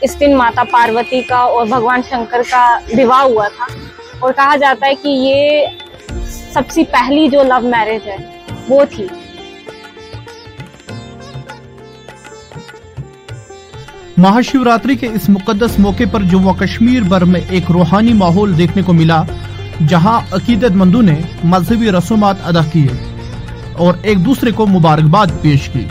इस दिन माता पार्वती का और भगवान शंकर का विवाह हुआ था और कहा जाता है कि ये सबसे पहली जो लव मैरिज है वो थी। महाशिवरात्रि के इस मुकद्दस मौके पर जम्मू व कश्मीर भर में एक रूहानी माहौल देखने को मिला, जहां अकीदतमंदों ने मजहबी रसूमात अदा किए और एक दूसरे को मुबारकबाद पेश की।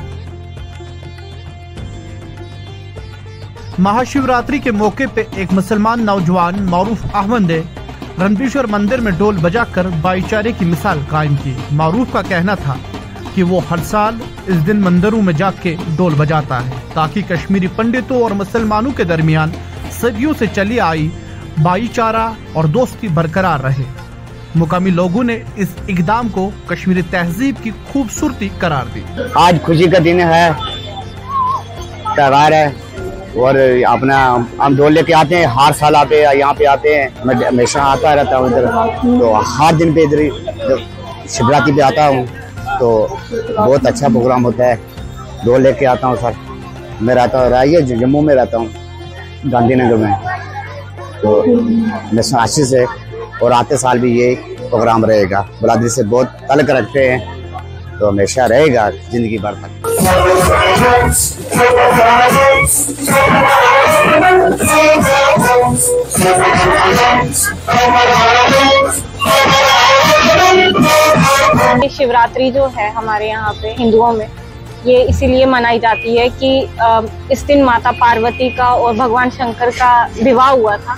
महाशिवरात्रि के मौके पे एक मुसलमान नौजवान मारूफ अहमद ने रणबीश्वर मंदिर में ढोल बजाकर भाईचारे की मिसाल कायम की। मारूफ का कहना था कि वो हर साल इस दिन मंदिरों में जाके ढोल बजाता है ताकि कश्मीरी पंडितों और मुसलमानों के दरमियान सदियों से चली आई भाईचारा और दोस्ती बरकरार रहे। मुकामी लोगों ने इस इकदाम को कश्मीरी तहजीब की खूबसूरती करार दी। आज खुशी का दिन है, त्योहार है और अपना हम ढोल लेके आते हैं। हर साल यहाँ पे आते हैं, मैं हमेशा आता रहता हूँ इधर, तो हर दिन पे इधर शिवरात्रि पे आता हूँ, तो बहुत अच्छा प्रोग्राम होता है। ढोल लेके आता हूँ सर, मैं रहता हूँ जम्मू में रहता हूँ, गांधीनगर में, तो मैं आशीष से और आते साल भी ये प्रोग्राम रहेगा। बरादरी से बहुत तल्लुक़ रखते हैं, तो हमेशा रहेगा जिंदगी भर तक। शिवरात्रि जो है हमारे यहाँ पे हिंदुओं में ये इसीलिए मनाई जाती है कि इस दिन माता पार्वती का और भगवान शंकर का विवाह हुआ था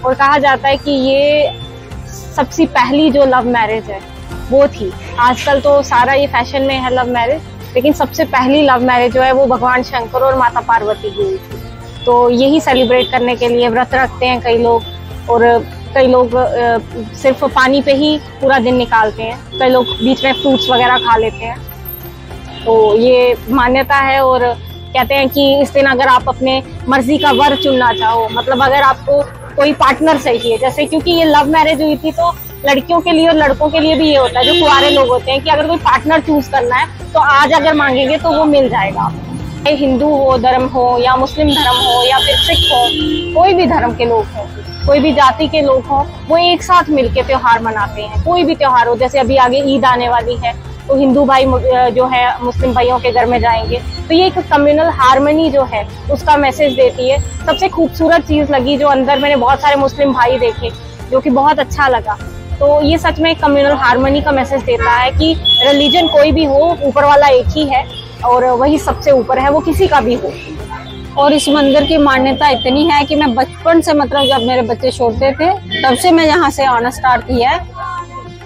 और कहा जाता है कि ये सबसे पहली जो लव मैरिज है वो थी। आजकल तो सारा ये फैशन में है लव मैरिज, लेकिन सबसे पहली लव मैरिज जो है वो भगवान शंकर और माता पार्वती की हुई थी। तो यही सेलिब्रेट करने के लिए व्रत रखते हैं कई लोग, और कई लोग सिर्फ पानी पे ही पूरा दिन निकालते हैं, कई लोग बीच में फ्रूट्स वगैरह खा लेते हैं। तो ये मान्यता है और कहते हैं कि इस दिन अगर आप अपने मर्जी का वर चुनना चाहो, मतलब अगर आपको कोई पार्टनर चाहिए, जैसे क्योंकि ये लव मैरिज हुई थी तो लड़कियों के लिए और लड़कों के लिए भी ये होता है, जो कुंवारे लोग होते हैं, कि अगर कोई पार्टनर चूज करना है तो आज अगर मांगेंगे तो वो मिल जाएगा। हिंदू हो धर्म हो या मुस्लिम धर्म हो या फिर सिख हो, कोई भी धर्म के लोग हो, कोई भी जाति के लोग हो, वो एक साथ मिलके त्योहार मनाते हैं। कोई भी त्योहार हो, जैसे अभी आगे ईद आने वाली है तो हिंदू भाई जो है मुस्लिम भाइयों के घर में जाएंगे, तो ये एक कम्युनल हार्मनी जो है उसका मैसेज देती है। सबसे खूबसूरत चीज लगी जो अंदर मैंने बहुत सारे मुस्लिम भाई देखे जो कि बहुत अच्छा लगा, तो ये सच में कम्युनल हार्मनी का मैसेज देता है कि रिलीजन कोई भी हो, ऊपर वाला एक ही है और वही सबसे ऊपर है, वो किसी का भी हो। और इस मंदिर की मान्यता इतनी है कि मैं बचपन से, मतलब जब मेरे बच्चे छोटे थे तब से मैं यहाँ से आना स्टार्ट किया है,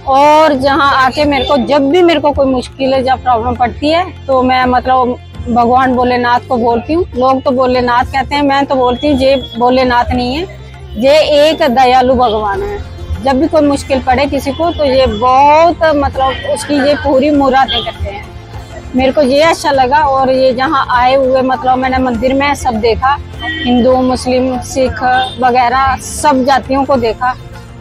और जहाँ आके मेरे को जब भी मेरे को कोई मुश्किल है, जब प्रॉब्लम पड़ती है, तो मैं मतलब भगवान भोलेनाथ को बोलती हूँ। लोग तो भोलेनाथ कहते हैं, मैं तो बोलती हूँ ये भोलेनाथ नहीं है, ये एक दयालु भगवान है। जब भी कोई मुश्किल पड़े किसी को तो ये बहुत मतलब उसकी ये पूरी मुरादें करते हैं। मेरे को ये अच्छा लगा, और ये जहाँ आए हुए मतलब मैंने मंदिर में सब देखा, हिंदू मुस्लिम सिख वगैरह सब जातियों को देखा,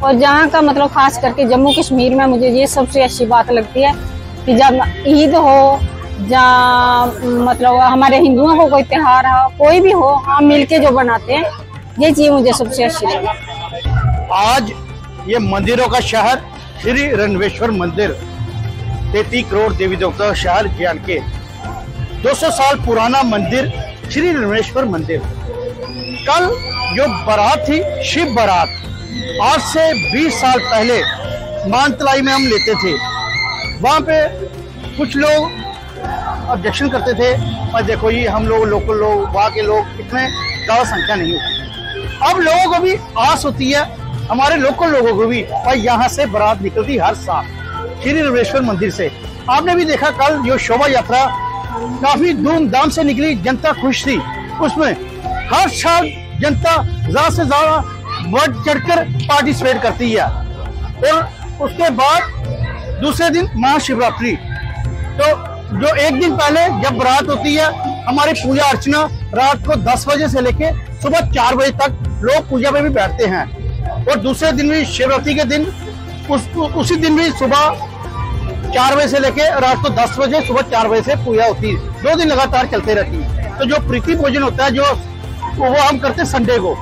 और जहाँ का मतलब खास करके जम्मू कश्मीर में मुझे ये सबसे अच्छी बात लगती है कि जब ईद हो, जहाँ मतलब हमारे हिंदुओं को कोई त्योहार हो, कोई भी हो, हम मिलके जो बनाते हैं, ये चीज मुझे सबसे अच्छी लगी। आज ये मंदिरों का शहर श्री रणबीश्वर मंदिर, 33 करोड़ देवी देवता का शहर जे&के, 200 साल पुराना मंदिर श्री रणबीश्वर मंदिर। कल जो बारात थी, शिव बारात, आज से 20 साल पहले मानतलाई में हम लेते थे। वहाँ पे कुछ लोग ऑब्जेक्शन करते थे, पर देखो ये हम लोग लोकल लोग, वहाँ के लोग, इतने ज़्यादा संख्या नहीं होती। अब लोगों को भी आस होती है, हमारे लोकल लोगों को भी, और यहाँ से बारात निकलती हर साल श्री रणबीश्वर मंदिर से। आपने भी देखा कल जो शोभा यात्रा काफी धूमधाम से निकली, जनता खुश थी। उसमें हर साल जनता ज्यादा से ज्यादा बढ़ चढ़कर पार्टिसिपेट करती है। और उसके बाद दूसरे दिन महाशिवरात्रि, तो जो एक दिन पहले जब बारात होती है, हमारी पूजा अर्चना रात को 10 बजे से लेके सुबह 4 बजे तक लोग पूजा में भी बैठते हैं। और दूसरे दिन भी शिवरात्रि के दिन उसी दिन भी सुबह 4 बजे से लेके रात को 10 बजे, सुबह 4 बजे से पूजा होती है। 2 दिन लगातार चलते रहती है। तो जो प्रीति भोजन होता है, जो तो वो हम करते संडे को।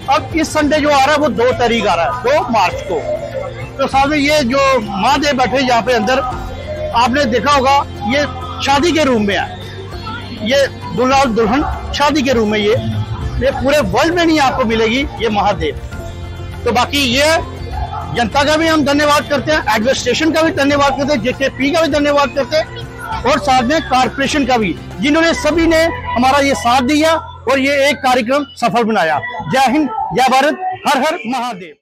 अब इस संडे जो आ रहा है वो 2 तारीख आ रहा है, 2 मार्च को। तो साहब ये जो महादेव बैठे यहाँ पे अंदर, आपने देखा होगा ये शादी के रूम में है, ये दूल्हा और दुल्हन शादी के रूम में ये पूरे वर्ल्ड में नहीं आपको मिलेगी ये महादेव। तो बाकी ये जनता का भी हम धन्यवाद करते हैं, एडमिनिस्ट्रेशन का भी धन्यवाद करते हैं, जेकेपी का भी धन्यवाद करते हैं और साथ में कारपोरेशन का भी, जिन्होंने सभी ने हमारा ये साथ दिया और ये एक कार्यक्रम सफल बनाया। जय हिंद, जय भारत, हर हर महादेव।